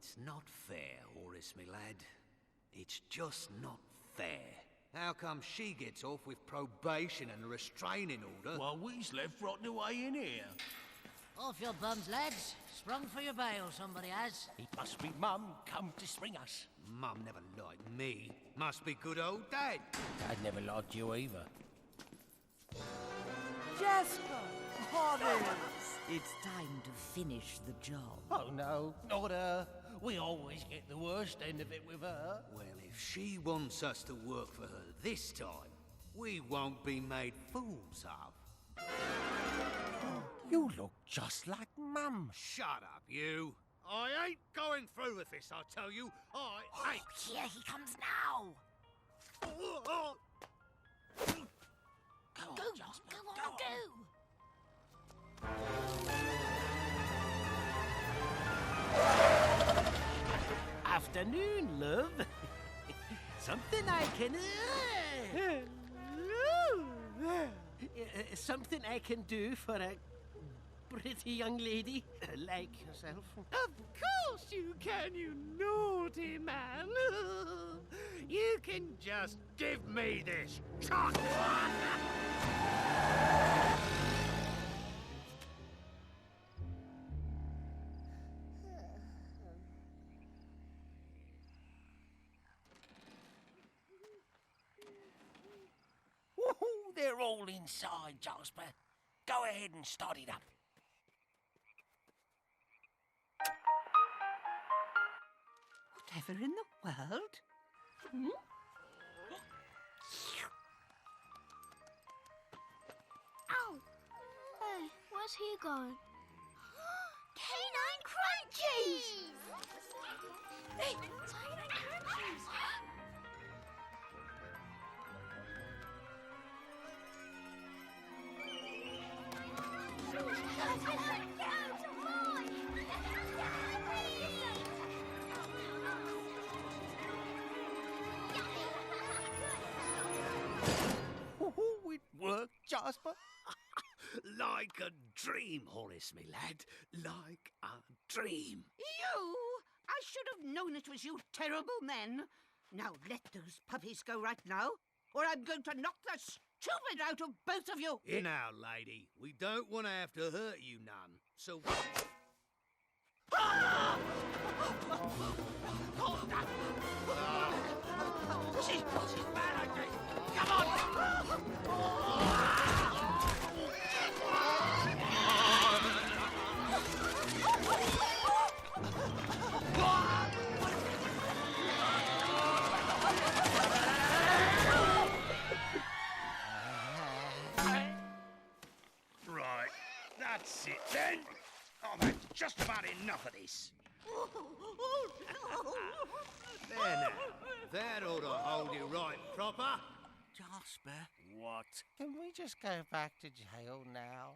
It's not fair, Horace, me lad. It's just not fair. How come she gets off with probation and a restraining order? While we's left rotting away in here. Off your bums, lads. Sprung for your bail, somebody has. It must be Mum come to spring us. Mum never liked me. Must be good old Dad. Dad never liked you either. Jasper! Horace! It's time to finish the job. Oh no, not her. We always get the worst end of it with her. Well, if she wants us to work for her this time, we won't be made fools of. You look just like Mum. Shut up, you. I ain't going through with this, I tell you. I ain't. Here he comes now. Go on, Go, Jasper. go on, go. Afternoon, love. Something I can... something I can do for a pretty young lady like yourself. Of course you can, you naughty man. You can just give me this chocolate. Woohoo, they're all inside, Jasper. Go ahead and start it up. Whatever in the world? Hmm? Ow! Hey, where's he going? Kanine Crunchies! Hey, Kanine Crunchies! Woohoo, it worked, Jasper. Like a dream, Horace, me lad. Like a dream. You! I should have known it was you terrible men. Now let those puppies go right now, or I'm going to knock the stupid out of both of you. In our lady, we don't want to have to hurt you none. So... She's bad, I think. Come on! Right, that's it then. I've had just about enough of this. There now. That ought to hold you right proper. Jasper, What? can we just go back to jail now?